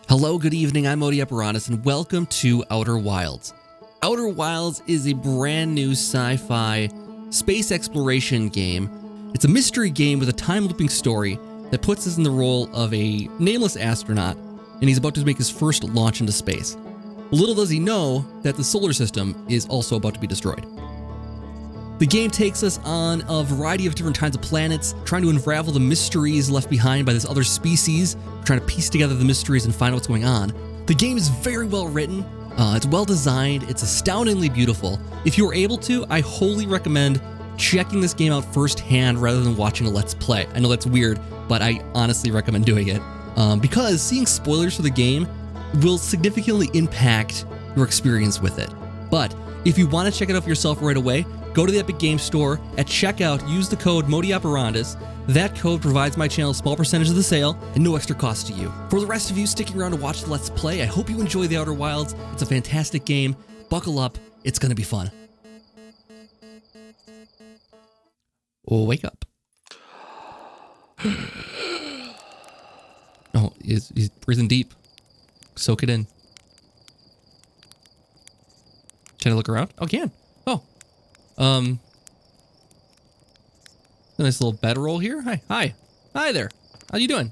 Hello, good evening, I'm Outerwilds, and welcome to Outerwilds. Outerwilds is a brand new sci-fi space exploration game. It's a mystery game with a time-looping story that puts us in the role of a nameless astronaut, and he's about to make his first launch into space. Little does he know that the solar system is also about to be destroyed. The game takes us on a variety of different kinds of planets, trying to unravel the mysteries left behind by this other species, trying to piece together the mysteries and find out what's going on. The game is very well written, it's well designed, it's astoundingly beautiful. If you are able to, I wholly recommend checking this game out firsthand rather than watching a Let's Play. I know that's weird, but I honestly recommend doing it, because seeing spoilers for the game will significantly impact your experience with it. But if you want to check it out for yourself right away, go to the Epic Games Store. At checkout, use the code MODIOPERANDIS. That code provides my channel a small percentage of the sale and no extra cost to you. For the rest of you sticking around to watch the Let's Play, I hope you enjoy The Outer Wilds. It's a fantastic game. Buckle up. It's going to be fun. Oh, wake up. Oh, he's breathing deep. Soak it in. Trying to look around? Oh, can. Oh. A nice little bedroll here. Hi there. How you doing?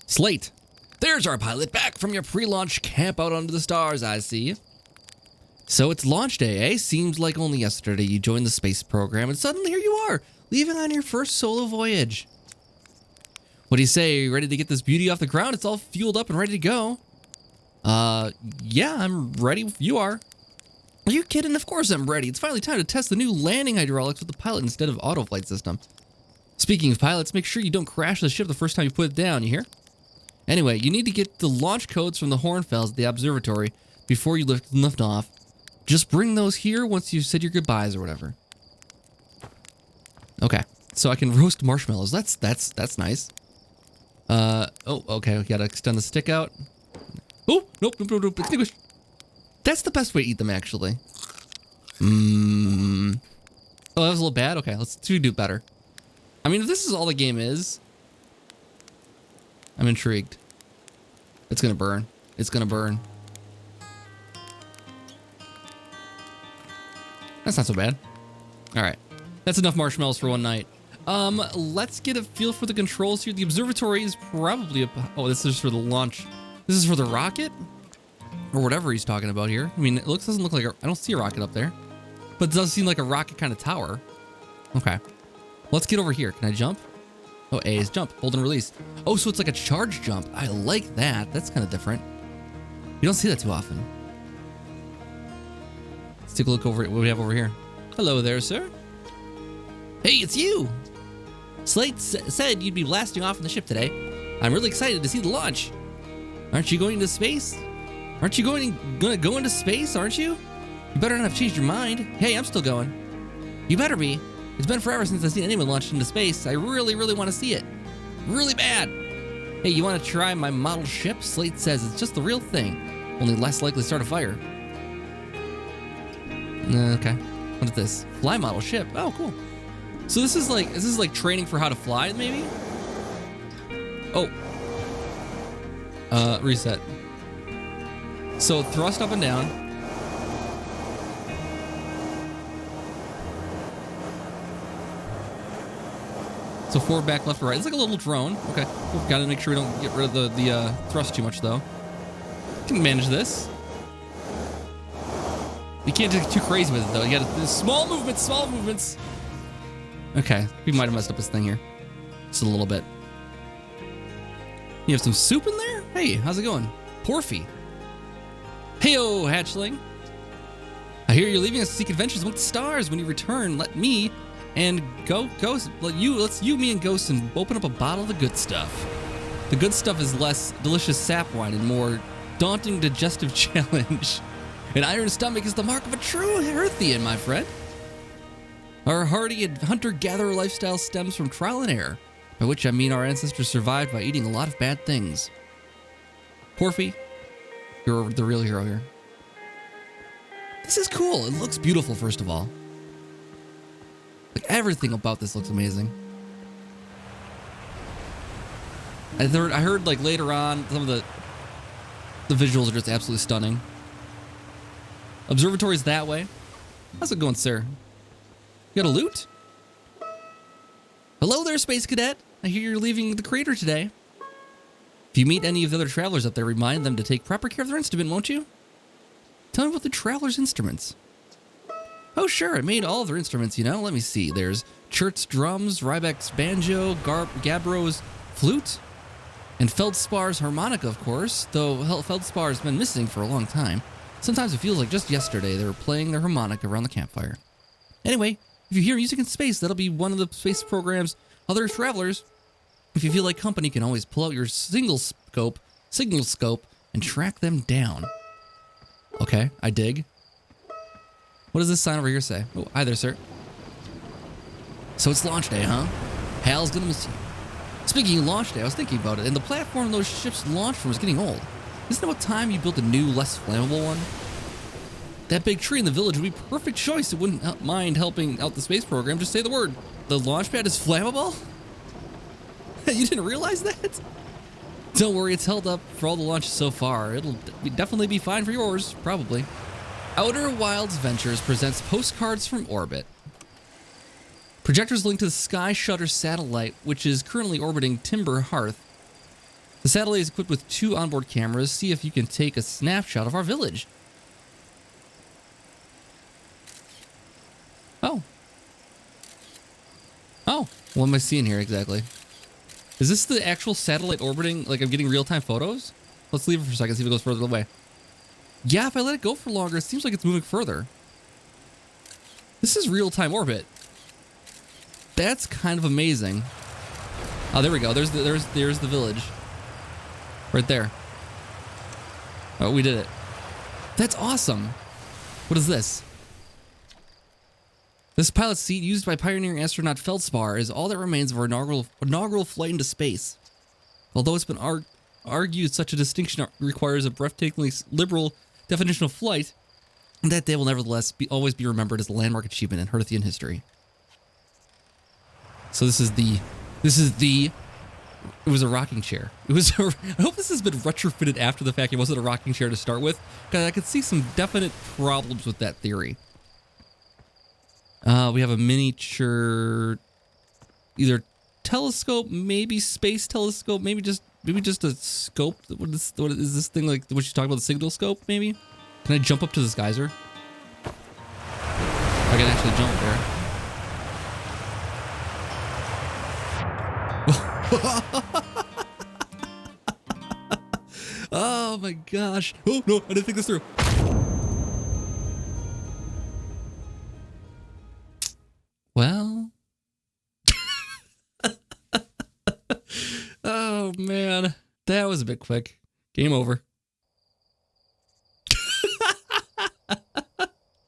Slate. There's our pilot back from your pre-launch camp out under the stars, I see. So it's launch day, eh? Seems like only yesterday you joined the space program and suddenly here you are, leaving on your first solo voyage. What do you say? Are you ready to get this beauty off the ground? It's all fueled up and ready to go. Yeah, I'm ready. You are. Are you kidding? Of course I'm ready. It's finally time to test the new landing hydraulics with the pilot instead of auto flight system. Speaking of pilots, make sure you don't crash the ship the first time you put it down, you hear? Anyway, you need to get the launch codes from the Hornfells at the Observatory before you lift off. Just bring those here once you've said your goodbyes or whatever. Okay, so I can roast marshmallows. That's nice. Oh, okay, we gotta extend the stick out. Oh, nope, extinguish. That's the best way to eat them, actually. Oh, that was a little bad? Okay, let's do better. I mean, if this is all the game is, I'm intrigued. It's gonna burn. It's gonna burn. That's not so bad. All right, that's enough marshmallows for one night. Let's get a feel for the controls here. The observatory is probably oh, this is for the launch. This is for the rocket? Or whatever he's talking about here. I mean, it doesn't look like I don't see a rocket up there. But it does seem like a rocket kind of tower. Okay. Let's get over here. Can I jump? Oh, A is jump. Hold and release. Oh, so it's like a charge jump. I like that. That's kind of different. You don't see that too often. Let's take a look over at what we have over here. Hello there, sir. Hey, it's you. Slate said you'd be blasting off in the ship today. I'm really excited to see the launch. Aren't you going into space? Aren't you gonna go into space, aren't you? You better not have changed your mind. Hey, I'm still going. You better be. It's been forever since I've seen anyone launched into space. I really want to see it. Really bad. Hey, you want to try my model ship? Slate says it's just the real thing. Only less likely to start a fire. Okay. What is this? Fly model ship. Oh, cool. So is this like training for how to fly, maybe? Oh. Reset. So thrust up and down. So forward, back, left, or right. It's like a little drone. Okay. We've got to make sure we don't get rid of the thrust too much, though. Can manage this. You can't get too crazy with it, though. You got to small movements. Okay. We might have messed up this thing here. Just a little bit. You have some soup in there? Hey, how's it going? Porfy. Heyo, hatchling. I hear you're leaving us to seek adventures among the stars. When you return, let me and Ghost, let's me and Ghost and open up a bottle of the good stuff. The good stuff is less delicious sap wine and more daunting digestive challenge. An iron stomach is the mark of a true Hearthian, my friend. Our hardy hunter-gatherer lifestyle stems from trial and error, by which I mean our ancestors survived by eating a lot of bad things. Porfy, you're the real hero here. This is cool. It looks beautiful, first of all. Like, everything about this looks amazing. I heard like later on some of the visuals are just absolutely stunning. Observatory's that way. How's it going, sir? You got a loot? Hello there, Space Cadet. I hear you're leaving the crater today. If you meet any of the other travelers up there, remind them to take proper care of their instrument, won't you? Tell me about the travelers' instruments. Oh, sure. I made all of their instruments, you know. Let me see. There's Chert's drums, Rybek's banjo, Gabro's flute, and Feldspar's harmonica, of course, though Feldspar's been missing for a long time. Sometimes it feels like just yesterday they were playing their harmonica around the campfire. Anyway, if you hear music in space, that'll be one of the space program's other travelers. If you feel like company, can always pull out your signal scope, and track them down. Okay, I dig. What does this sign over here say? Oh, hi there, sir. So it's launch day, huh? Hal's gonna miss you. Speaking of launch day, I was thinking about it, and the platform those ships launched from is getting old. Isn't it about time you built a new, less flammable one? That big tree in the village would be a perfect choice. It wouldn't mind helping out the space program. Just say the word. The launch pad is flammable? You didn't realize that? Don't worry, it's held up for all the launches so far. It'll definitely be fine for yours, probably. Outerwilds Ventures presents postcards from orbit. Projectors link to the Sky Shutter satellite, which is currently orbiting Timber Hearth. The satellite is equipped with 2 onboard cameras. See if you can take a snapshot of our village. Oh. Oh, what am I seeing here exactly? Is this the actual satellite orbiting? Like I'm getting real-time photos? Let's leave it for a second, see if it goes further away. Yeah, if I let it go for longer, it seems like it's moving further. This is real-time orbit. That's kind of amazing. Oh, there we go. There's the village. Right there. Oh, we did it. That's awesome. What is this? This pilot seat used by pioneering astronaut Feldspar is all that remains of our inaugural flight into space. Although it's been argued such a distinction requires a breathtakingly liberal definition of flight, that day will nevertheless always be remembered as a landmark achievement in Hearthian history. So it was a rocking chair. I hope this has been retrofitted after the fact. It wasn't a rocking chair to start with, because I could see some definite problems with that theory. We have a miniature, either telescope, maybe space telescope, maybe just a scope. What is this thing like? What you talking about? The signal scope, maybe? Can I jump up to this geyser? I can actually jump there. Oh my gosh! Oh no! I didn't think this through. Well, oh man, that was a bit quick. Game over.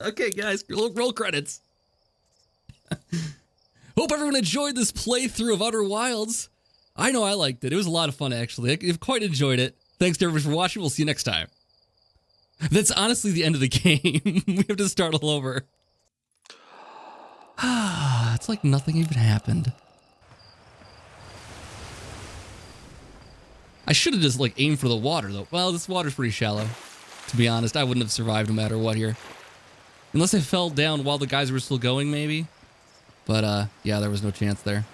Okay, guys, roll credits. Hope everyone enjoyed this playthrough of Outer Wilds. I know I liked it. It was a lot of fun, actually. I've quite enjoyed it. Thanks to everybody for watching. We'll see you next time. That's honestly the end of the game. We have to start all over. It's like nothing even happened. I should have just like aimed for the water though. Well, this water's pretty shallow. To be honest, I wouldn't have survived no matter what here. Unless I fell down while the guys were still going, maybe. But yeah, there was no chance there.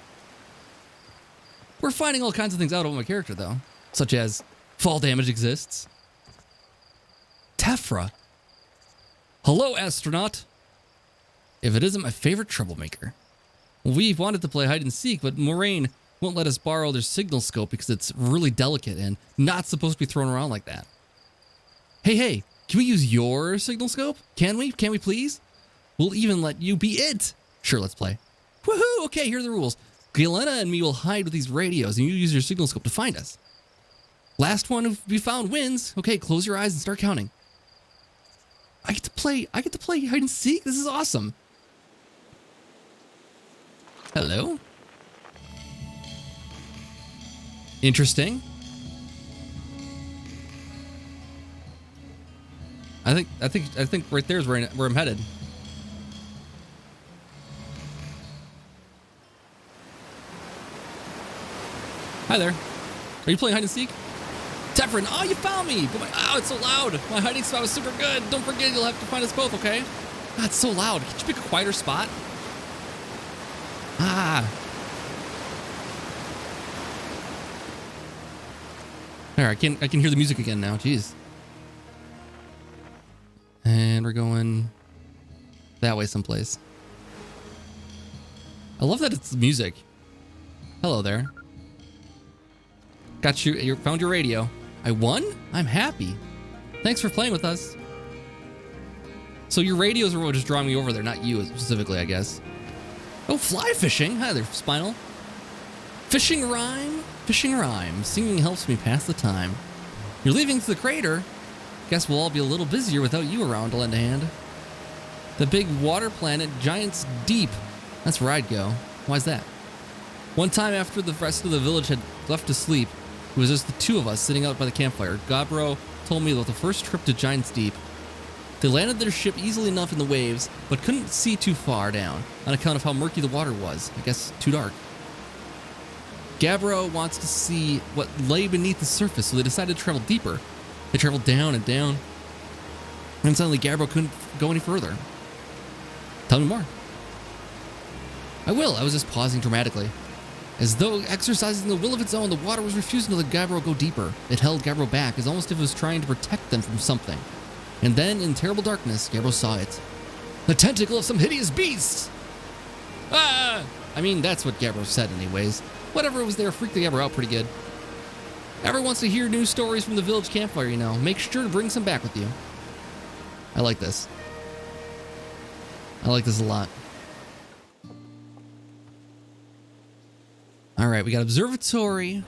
We're finding all kinds of things out about my character though. Such as fall damage exists. Tephra. Hello, astronaut. If it isn't my favorite troublemaker. We wanted to play hide and seek, but Moraine won't let us borrow their signal scope because it's really delicate and not supposed to be thrown around like that. Hey, can we use your signal scope? Can we? Can we please? We'll even let you be it. Sure, let's play. Woohoo! Okay, here are the rules. Galena and me will hide with these radios and you use your signal scope to find us. Last one who we found wins. Okay, close your eyes and start counting. I get to play hide and seek. This is awesome. Hello? Interesting. I think right there is where I'm headed. Hi there. Are you playing hide and seek? Tefrin, oh, you found me! But oh, it's so loud. My hiding spot was super good. Don't forget, you'll have to find us both, okay? Ah, it's so loud. Could you pick a quieter spot? Ah. There, I can hear the music again now. Jeez. And we're going that way someplace. I love that it's music. Hello there. Got you found your radio. I won? I'm happy. Thanks for playing with us. So your radios are what just drawing me over there, not you specifically, I guess. Oh, fly fishing. Hi there, Spinal. Fishing rhyme? Fishing rhyme. Singing helps me pass the time. You're leaving to the crater. Guess we'll all be a little busier without you around to lend a hand. The big water planet, Giant's Deep. That's where I'd go. Why's that? One time after the rest of the village had left to sleep, it was just the two of us sitting out by the campfire. Gabro told me about the first trip to Giant's Deep. They landed their ship easily enough in the waves, but couldn't see too far down on account of how murky the water was. I guess too dark. Gabro wants to see what lay beneath the surface, so they decided to travel deeper. They traveled down and down, and suddenly Gabro couldn't go any further. Tell me more. I will. I was just pausing dramatically. As though exercising the will of its own, the water was refusing to let Gabro go deeper. It held Gabro back, as almost if it was trying to protect them from something. And then, in terrible darkness, Gabro saw it. The tentacle of some hideous beast! Ah! I mean, that's what Gabro said anyways. Whatever was there freaked the Gabro out pretty good. Everyone wants to hear new stories from the village campfire, you know. Make sure to bring some back with you. I like this. I like this a lot. All right, we got Observatory,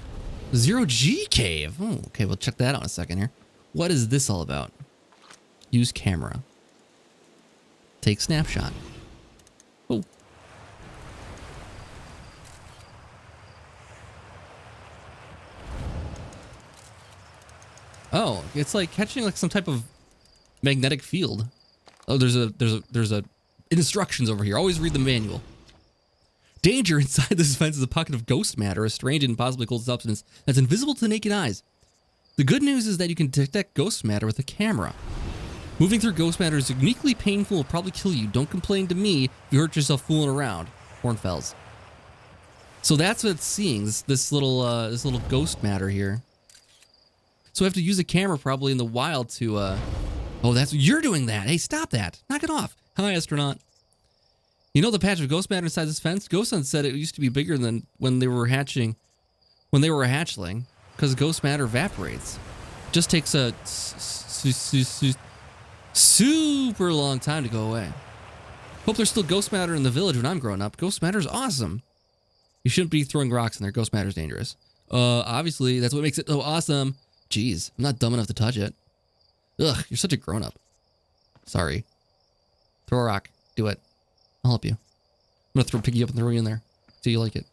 Zero G Cave. Oh, okay, we'll check that out in a second here. What is this all about? Use camera. Take snapshot. Oh. Oh, it's like catching like some type of magnetic field. Oh, there's a instructions over here. Always read the manual. Danger inside this fence is a pocket of ghost matter, a strange and possibly cold substance that's invisible to the naked eyes. The good news is that you can detect ghost matter with a camera. Moving through ghost matter is uniquely painful, will probably kill you. Don't complain to me if you hurt yourself fooling around. Hornfells. So that's what it's seeing, this little ghost matter here. So I have to use a camera probably in the wild to, oh, that's, you're doing that. Hey, stop that. Knock it off. Hi, Astronaut. You know the patch of ghost matter inside this fence? Ghost Hunt said it used to be bigger than when they were hatching, when they were a hatchling, because ghost matter evaporates. Just takes a super long time to go away. Hope there's still ghost matter in the village when I'm growing up. Ghost matter's awesome. You shouldn't be throwing rocks in there. Ghost matter's dangerous. Obviously, that's what makes it so awesome. Jeez, I'm not dumb enough to touch it. Ugh, you're such a grown-up. Sorry. Throw a rock. Do it. I'll help you. I'm gonna pick you up and throw you in there. See you like it.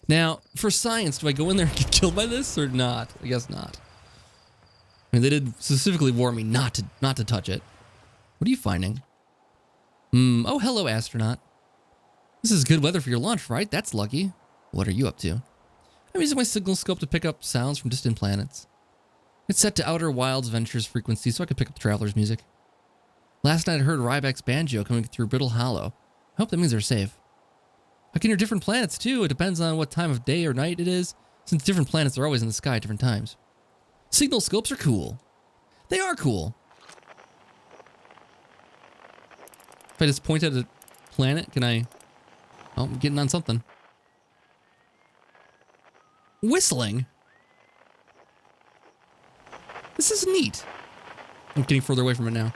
Now, for science, do I go in there and get killed by this or not? I guess not. I mean, they did specifically warn me not to touch it. What are you finding? Oh, hello, Astronaut. This is good weather for your launch, right? That's lucky. What are you up to? I'm using my signal scope to pick up sounds from distant planets. It's set to Outerwilds Ventures frequency so I can pick up the traveler's music. Last night I heard Ryback's banjo coming through Brittle Hollow. I hope that means they're safe. I can hear different planets too. It depends on what time of day or night it is, since different planets are always in the sky at different times. Signal scopes are cool. They are cool. If I just point at a planet, can I... Oh, I'm getting on something. Whistling? This is neat. I'm getting further away from it now.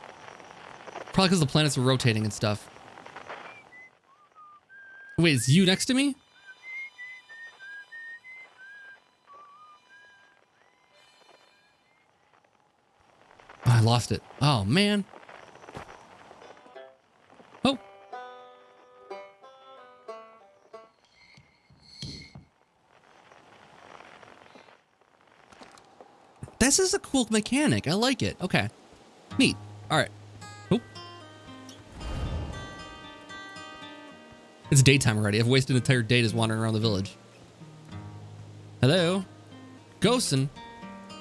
Probably because the planets are rotating and stuff. Wait, is you next to me? Oh, I lost it. Oh, man. Oh. This is a cool mechanic. I like it. Okay. Neat. All right. Oh. It's daytime already. I've wasted an entire day just wandering around the village. Hello? Ghosten.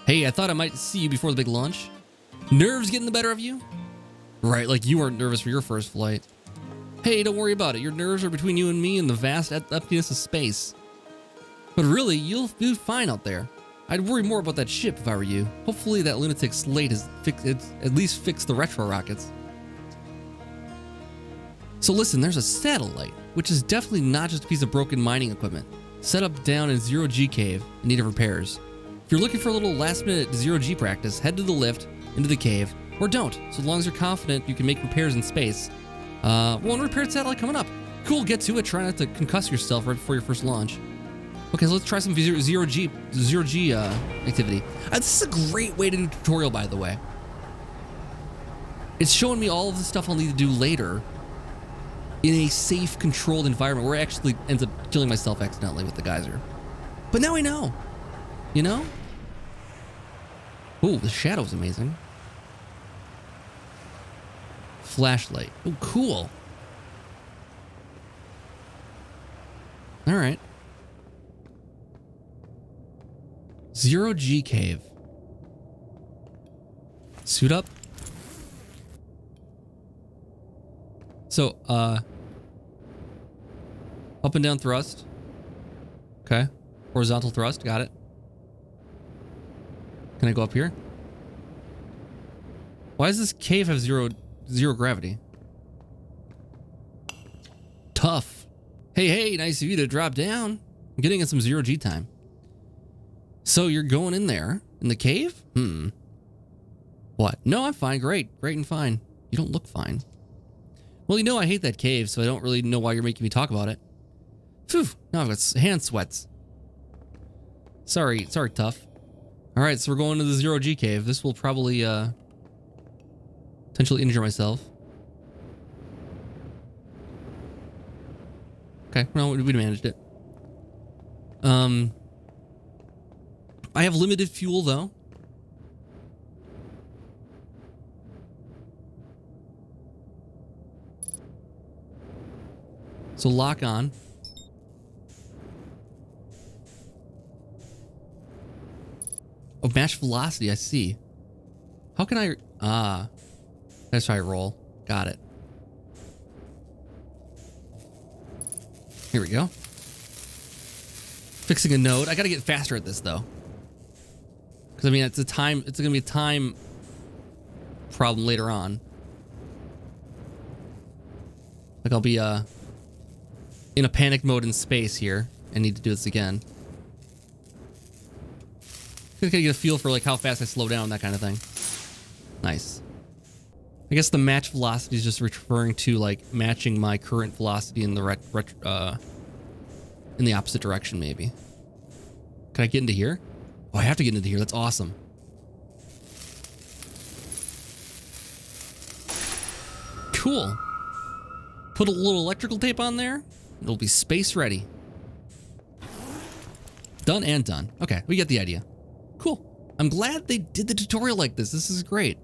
Hey, I thought I might see you before the big launch. Nerves getting the better of you? Right, like you weren't nervous for your first flight. Hey, don't worry about it. Your nerves are between you and me and the vast emptiness of space. But really, you'll do fine out there. I'd worry more about that ship if I were you. Hopefully that lunatic Slate has at least fixed the retro rockets. So listen, there's a satellite, which is definitely not just a piece of broken mining equipment, set up down in Zero-G cave in need of repairs. If you're looking for a little last-minute Zero-G practice, head to the lift, into the cave, or don't, so long as you're confident you can make repairs in space. One repaired satellite coming up. Cool, get to it. Try not to concuss yourself right before your first launch. Okay, so let's try some zero-G activity. This is a great way to do a tutorial, by the way. It's showing me all of the stuff I'll need to do later in a safe, controlled environment where I actually ends up killing myself accidentally with the geyser. But now I know. You know? Ooh, the shadow's amazing. Flashlight. Oh, cool. All right. Zero-G cave. Suit up. So, up and down thrust. Okay. Horizontal thrust. Got it. Can I go up here? Why does this cave have zero gravity? Tough. Hey, nice of you to drop down. I'm getting in some zero-G time. So you're going in there in the cave? What? No, I'm fine. Great and fine. You don't look fine. Well, you know I hate that cave, so I don't really know why you're making me talk about it. Phew, now I've got hand sweats. Sorry, tough. All right, so we're going to the Zero-G cave. This will probably potentially injure myself. Okay, well, we managed it. I have limited fuel though. So lock on. Oh, match velocity, I see. How can I... That's how I roll. Got it. Here we go. Fixing a node. I gotta get faster at this though. Because I mean, it's gonna be a time problem later on. Like I'll be in a panic mode in space here and need to do this again. I gotta get a feel for like how fast I slow down, that kind of thing. Nice. I guess the match velocity is just referring to like matching my current velocity in the in the opposite direction, maybe. Can I get into here? Oh, I have to get into here. That's awesome. Cool. Put a little electrical tape on there. It'll be space ready. Done and done. Okay, we get the idea. Cool. I'm glad they did the tutorial like this. This is great.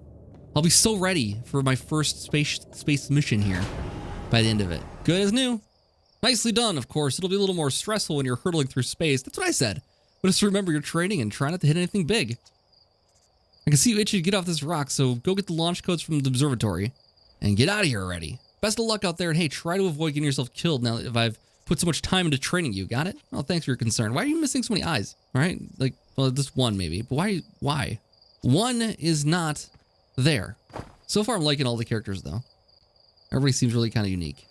I'll be so ready for my first space mission here by the end of it. Good as new. Nicely done, of course. It'll be a little more stressful when you're hurtling through space. That's what I said. But just remember your training and try not to hit anything big. I can see you itching to get off this rock, so go get the launch codes from the observatory and get out of here already. Best of luck out there, and hey, try to avoid getting yourself killed now if I've put so much time into training you. Got it? Oh, thanks for your concern. Why are you missing so many eyes? All right? Like, well, just one maybe. But why? One is not there. So far, I'm liking all the characters, though. Everybody seems really kind of unique.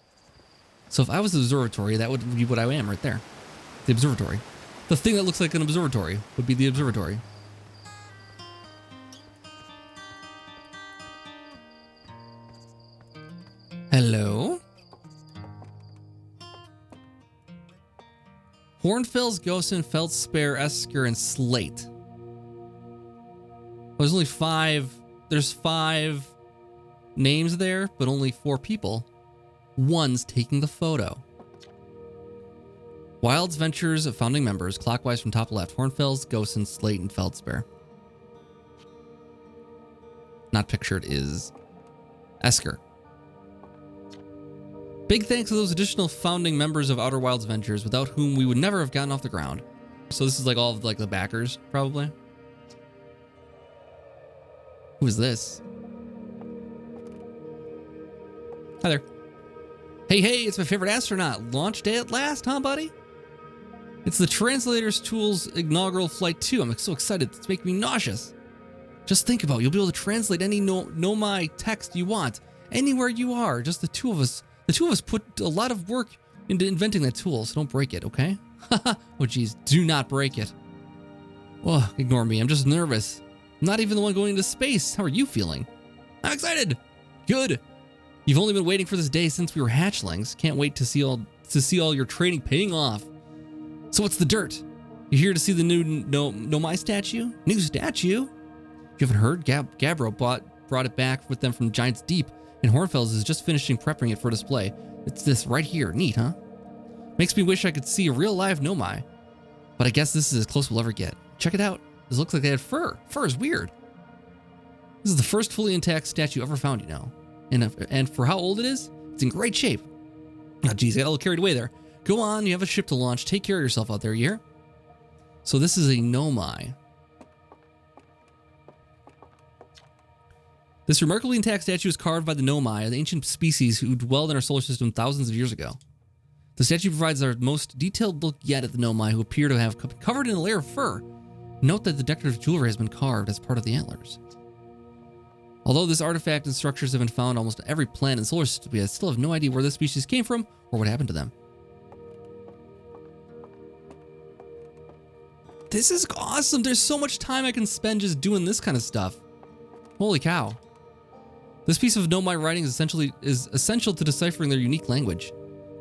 So if I was the observatory, that would be what I am right there. The observatory. The thing that looks like an observatory would be the observatory. Hello? Hornfels, Ghosten, Feldspar, Esker, and Slate. Well, there's only five. There's 5 names there, but only 4 people. One's taking the photo. Wilds Ventures founding members, clockwise from top left. Hornfels, Ghosten, Slate, and Feldspar. Not pictured is Esker. Big thanks to those additional founding members of Outerwilds Ventures, without whom we would never have gotten off the ground. So this is like all of like the backers, probably. Who is this? Hi there. Hey, it's my favorite astronaut. Launch day at last, huh, buddy? It's the Translator's Tool's inaugural flight too. I'm so excited. It's making me nauseous. Just think about it. You'll be able to translate any Nomai text you want, anywhere you are. Just the two of us. The two of us put a lot of work into inventing that tool, so don't break it, okay? Oh, geez. Do not break it. Oh, ignore me. I'm just nervous. I'm not even the one going into space. How are you feeling? I'm excited. Good. You've only been waiting for this day since we were hatchlings. Can't wait to see all your training paying off. So what's the dirt? You here to see the new Nomai statue? New statue? You haven't heard? Gabbro brought it back with them from Giant's Deep, and Hornfels is just finishing prepping it for display. It's this right here. Neat, huh? Makes me wish I could see a real live Nomai. But I guess this is as close we'll ever get. Check it out. This looks like they had fur. Fur is weird. This is the first fully intact statue ever found, you know. And for how old it is, it's in great shape. Oh, geez, I got a little carried away there. Go on, you have a ship to launch. Take care of yourself out there, you hear? So this is a Nomai. This remarkably intact statue is carved by the Nomai, an ancient species who dwelled in our solar system thousands of years ago. The statue provides our most detailed look yet at the Nomai, who appear to have covered in a layer of fur. Note that the decorative jewelry has been carved as part of the antlers. Although this artifact and structures have been found almost every planet in the solar system, we still have no idea where this species came from or what happened to them. This is awesome. There's so much time I can spend just doing this kind of stuff. Holy cow. This piece of Nomai writing is essential to deciphering their unique language.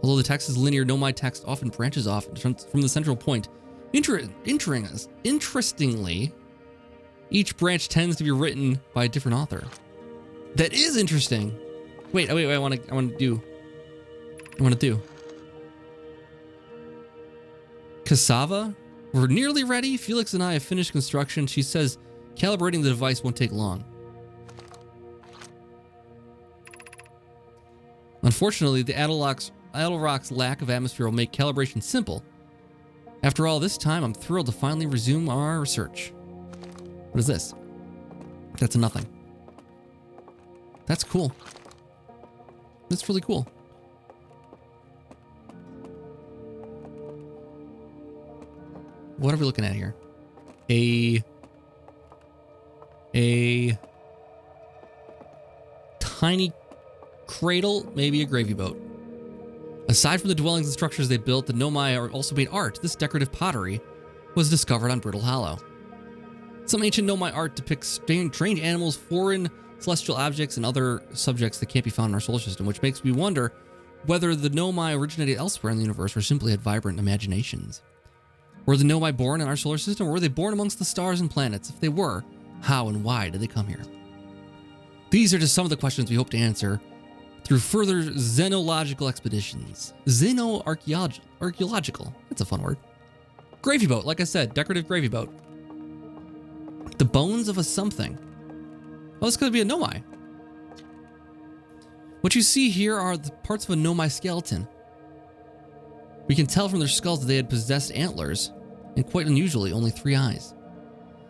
Although the text is linear, Nomai text often branches off from the central point. Interestingly, each branch tends to be written by a different author. That is interesting. Wait, I want to do. Cassava? We're nearly ready. Felix and I have finished construction. She says calibrating the device won't take long. Unfortunately, the Adelrock's lack of atmosphere will make calibration simple. After all this time, I'm thrilled to finally resume our research. What is this? That's a nothing. That's cool. That's really cool. What are we looking at here? A tiny cradle, maybe a gravy boat. Aside from the dwellings and structures they built, the Nomai also made art. This decorative pottery was discovered on Brittle Hollow. Some ancient Nomai art depicts strange animals, foreign celestial objects, and other subjects that can't be found in our solar system, which makes me wonder whether the Nomai originated elsewhere in the universe or simply had vibrant imaginations. Were the Nomai born in our solar system, or were they born amongst the stars and planets? If they were, how and why did they come here? These are just some of the questions we hope to answer through further xenological expeditions. Xenoarchaeological. That's a fun word. Gravy boat, like I said, decorative gravy boat. The bones of a something. Well, this could be a Nomai. What you see here are the parts of a Nomai skeleton. We can tell from their skulls that they had possessed antlers, and quite unusually, only 3 eyes.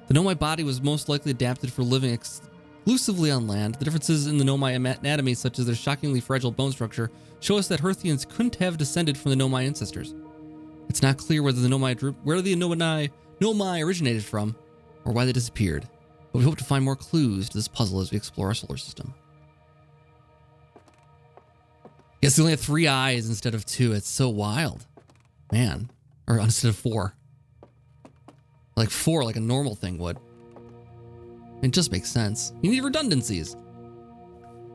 The Nomai body was most likely adapted for living exclusively on land. The differences in the Nomai anatomy, such as their shockingly fragile bone structure, show us that Hearthians couldn't have descended from the Nomai ancestors. It's not clear where the Nomai originated from, or why they disappeared, but we hope to find more clues to this puzzle as we explore our solar system. Yes, they only had 3 eyes instead of 2. It's so wild. Man. Or instead of 4. Like 4, like a normal thing would. It just makes sense. You need redundancies.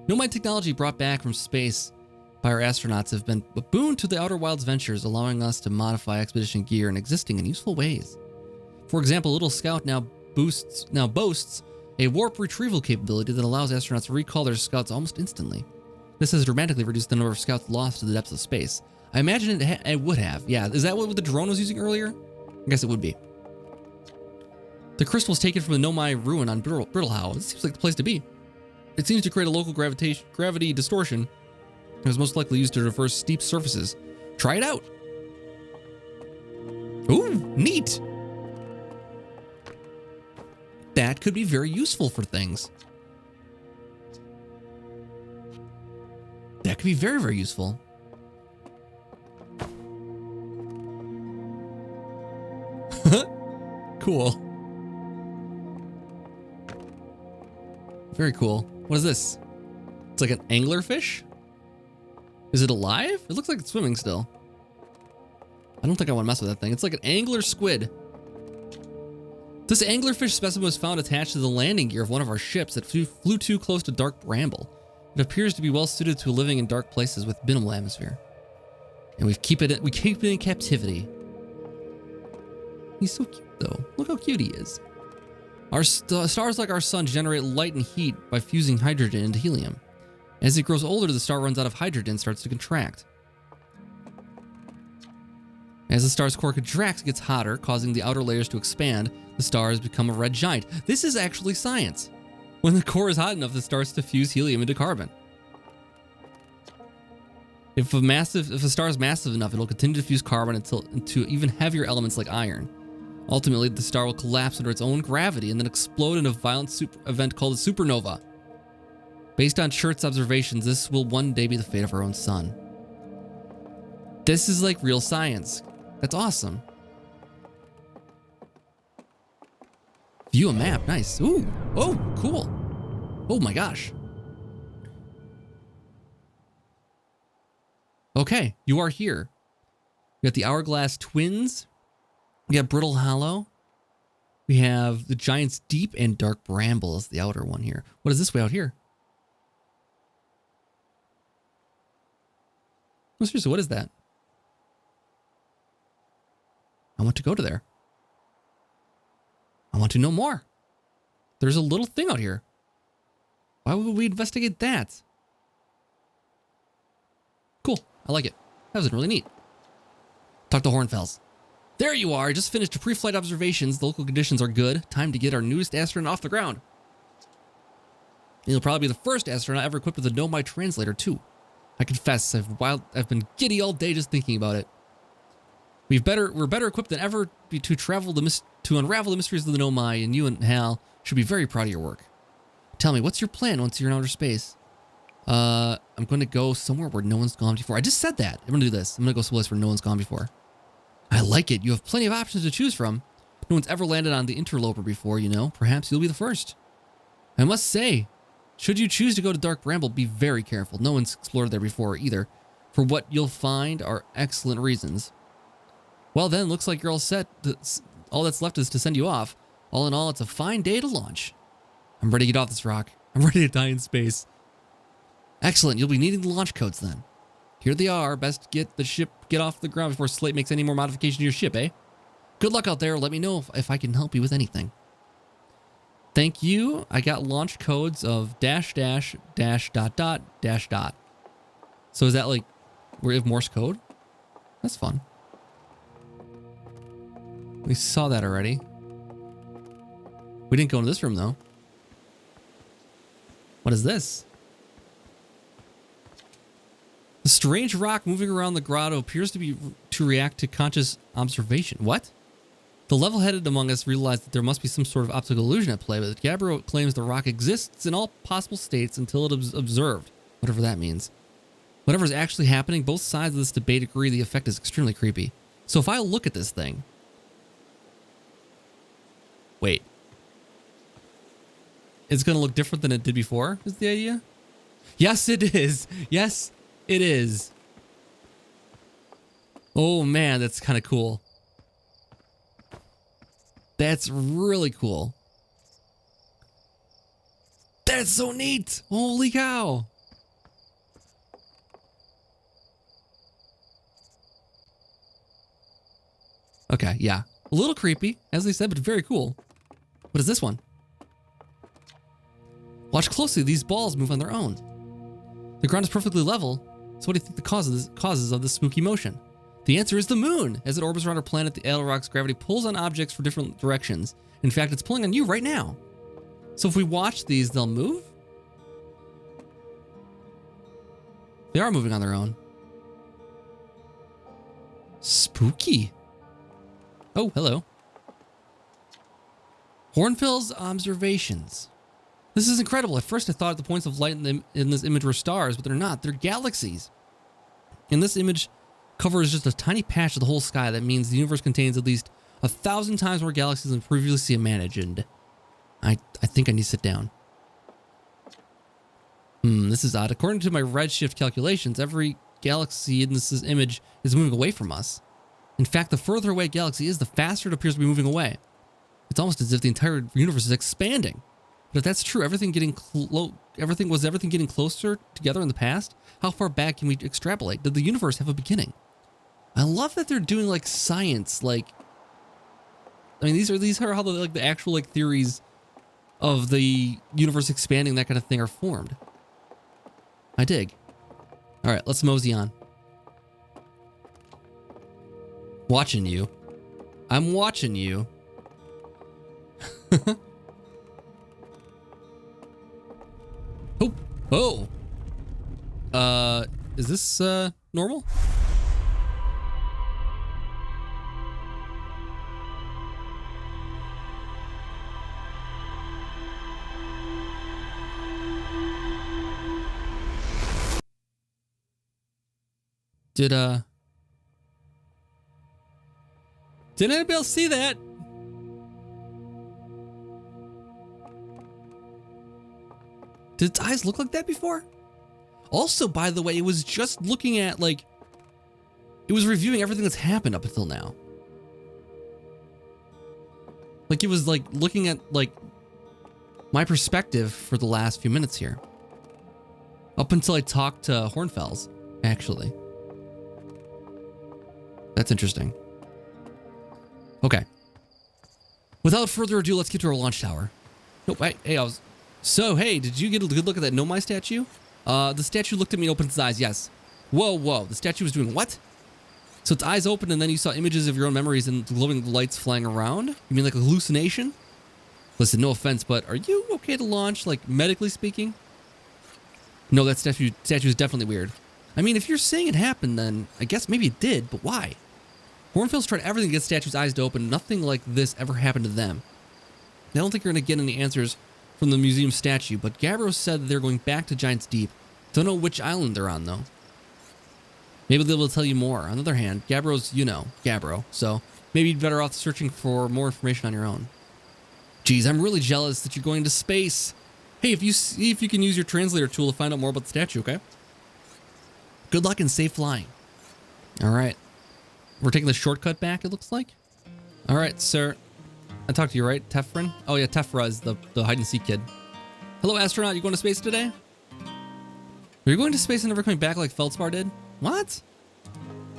Nomai technology brought back from space by our astronauts have been a boon to the Outerwilds ventures, allowing us to modify expedition gear and existing in useful ways. For example, Little Scout now boasts a warp retrieval capability that allows astronauts to recall their scouts almost instantly. This has dramatically reduced the number of scouts lost to the depths of space. I imagine it would have. Yeah, is that what the drone was using earlier? I guess it would be. The crystal was taken from the Nomai ruin on Brittle Hollow. This seems like the place to be. It seems to create a local gravity distortion. It was most likely used to reverse steep surfaces. Try it out. Ooh, neat. That could be very useful for things. That could be very, very useful. Cool. Very cool. What is this? It's like an anglerfish? Is it alive? It looks like it's swimming still. I don't think I want to mess with that thing. It's like an angler squid. This anglerfish specimen was found attached to the landing gear of one of our ships that flew too close to dark bramble. It appears to be well suited to living in dark places with minimal atmosphere. And we keep it in captivity. He's so cute though. Look how cute he is. Our stars like our sun generate light and heat by fusing hydrogen into helium. As it grows older, the star runs out of hydrogen and starts to contract. As the star's core contracts, it gets hotter, causing the outer layers to expand. The star has become a red giant. This is actually science. When the core is hot enough, it starts to fuse helium into carbon. If a star is massive enough, it'll continue to fuse carbon into even heavier elements like iron. Ultimately, the star will collapse under its own gravity and then explode in a violent event called a supernova. Based on Schurtz's observations, this will one day be the fate of our own sun. This is like real science. That's awesome. View a map. Nice. Ooh. Oh, cool. Oh my gosh. Okay, you are here. We got the Hourglass Twins. We got Brittle Hollow. We have the Giant's Deep and Dark Bramble is the outer one here. What is this way out here? Oh, seriously, what is that? I want to go to there. I want to know more. There's a little thing out here. Why would we investigate that? Cool. I like it. That was really neat. Talk to Hornfels. There you are. Just finished pre-flight observations. The local conditions are good. Time to get our newest astronaut off the ground. You'll probably be the first astronaut ever equipped with a Nomai translator, too. I confess, I've been giddy all day just thinking about it. We're better equipped than ever to unravel the mysteries of the Nomai, and you and Hal should be very proud of your work. Tell me, what's your plan once you're in outer space? I'm going to go somewhere where no one's gone before. I just said that. I'm going to do this. I'm going to go someplace where no one's gone before. I like it. You have plenty of options to choose from. No one's ever landed on the Interloper before, you know. Perhaps you'll be the first. I must say, should you choose to go to Dark Bramble, be very careful. No one's explored there before either. For what you'll find are excellent reasons. Well then, looks like you're all set. All that's left is to send you off. All in all, it's a fine day to launch. I'm ready to get off this rock. I'm ready to die in space. Excellent. You'll be needing the launch codes then. Here they are. Best get off the ground before Slate makes any more modification to your ship, eh? Good luck out there. Let me know if I can help you with anything. Thank you. I got launch codes of .. So is that like we have Morse code? That's fun. We saw that already. We didn't go into this room though. What is this? The strange rock moving around the grotto appears to react to conscious observation. What? The level-headed among us realize that there must be some sort of optical illusion at play, but Gabbro claims the rock exists in all possible states until it is observed, whatever that means. Whatever is actually happening, both sides of this debate agree the effect is extremely creepy. So if I look at this thing... Wait. It's going to look different than it did before, is the idea? Yes, it is. Yes, it is. Oh, man, that's kind of cool. That's really cool. That's so neat. Holy cow. Okay, yeah. A little creepy, as they said, but very cool. What is this one? Watch closely. These balls move on their own. The ground is perfectly level. So what do you think the causes of this spooky motion? The answer is the moon. As it orbits around our planet, the Alrock's gravity pulls on objects from different directions. In fact, it's pulling on you right now. So if we watch these, they'll move? They are moving on their own. Spooky. Oh, hello. Hornfield's observations. This is incredible. At first I thought the points of light in this image were stars, but they're not. They're galaxies. And this image covers just a tiny patch of the whole sky. That means the universe contains at least 1,000 times more galaxies than previously imagined. I think I need to sit down. This is odd. According to my redshift calculations, every galaxy in this image is moving away from us. In fact, the further away a galaxy is, the faster it appears to be moving away. It's almost as if the entire universe is expanding. But if that's true, was everything getting closer together in the past? How far back can we extrapolate? Did the universe have a beginning? I love that they're doing like science, like, I mean, these are how the actual like theories of the universe expanding, that kind of thing, are formed. I dig. All right, let's mosey on. Watching you. I'm watching you. Oh. Is this normal? Did anybody else see that? Did its eyes look like that before? Also, by the way, it was just looking at, like, it was reviewing everything that's happened up until now. Like, it was, like, looking at, like, my perspective for the last few minutes here. Up until I talked to Hornfels, actually. That's interesting. Okay. Without further ado, let's get to our launch tower. Nope, hey, did you get a good look at that Nomai statue? The statue looked at me and opened its eyes, yes. Whoa, the statue was doing what? So its eyes opened and then you saw images of your own memories and glowing lights flying around? You mean like a hallucination? Listen, no offense, but are you okay to launch, like, medically speaking? No, that statue is definitely weird. I mean, if you're saying it happened, then I guess maybe it did, but why? Hornfield's tried everything to get statues' eyes to open. Nothing like this ever happened to them. I don't think you're going to get any answers from the museum statue, but Gabbro said that they're going back to Giant's Deep. Don't know which island they're on, though. Maybe they will tell you more. On the other hand, Gabbro's, you know, Gabbro, so maybe you'd better off searching for more information on your own. Geez, I'm really jealous that you're going to space. Hey, if you see if you can use your translator tool to find out more about the statue, okay? Good luck and safe flying. All right. We're taking the shortcut back, it looks like. All right, sir. I talked to you, right? Tefren? Oh, yeah, Tefra is the hide-and-seek kid. Hello, astronaut. You going to space today? Are you going to space and never coming back like Feldspar did? What?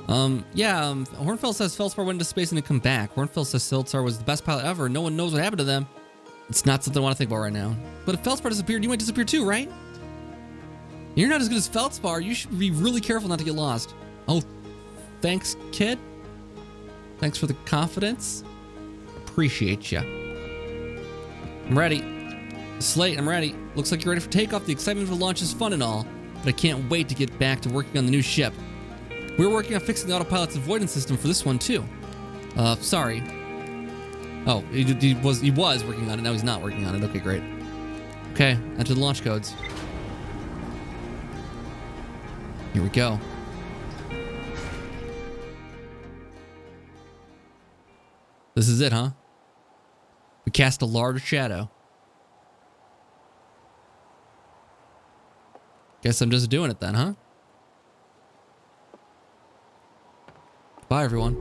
Hornfels says Feldspar went into space and didn't come back. Hornfels says Feldspar was the best pilot ever. No one knows what happened to them. It's not something I want to think about right now. But if Feldspar disappeared, you might disappear too, right? You're not as good as Feldspar. You should be really careful not to get lost. Oh, thanks, kid. Thanks for the confidence. Appreciate ya. I'm ready. Slate, I'm ready. Looks like you're ready for takeoff. The excitement of the launch is fun and all, but I can't wait to get back to working on the new ship. We're working on fixing the autopilot's avoidance system for this one too. Sorry. Oh, he was working on it. Now he's not working on it. Okay, great. Okay, enter the launch codes. Here we go. This is it, huh? We cast a large shadow. Guess I'm just doing it then, huh? Bye, everyone.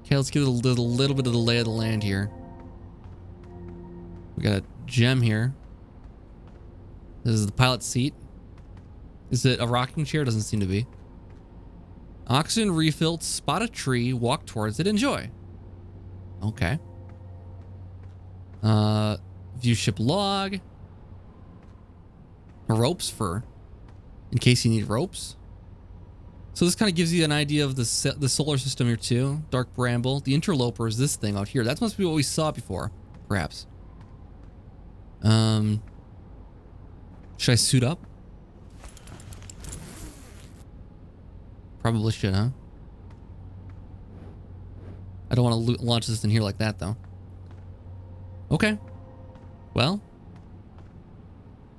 Okay, let's get a little bit of the lay of the land here. We got a gem here. This is the pilot's seat. Is it a rocking chair? Doesn't seem to be. Oxygen refilled, spot a tree, walk towards it, enjoy. Okay. View ship log. Ropes for, in case you need ropes. So this kind of gives you an idea of the solar system here too. Dark bramble. The interloper is this thing out here. That must be what we saw before, perhaps. Should I suit up? Probably should, huh? don't want to launch this in here like that, though. Okay. Well,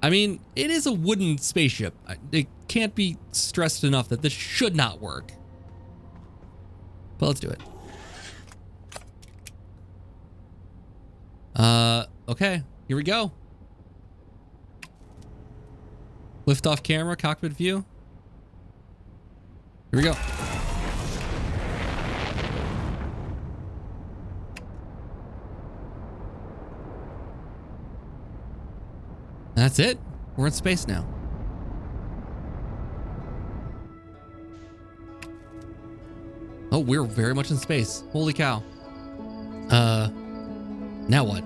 I mean, it is a wooden spaceship. It can't be stressed enough that this should not work. But let's do it. Okay, here we go. Lift off camera, cockpit view. Here we go. That's it. We're in space now. Oh, we're very much in space. Holy cow. Now what?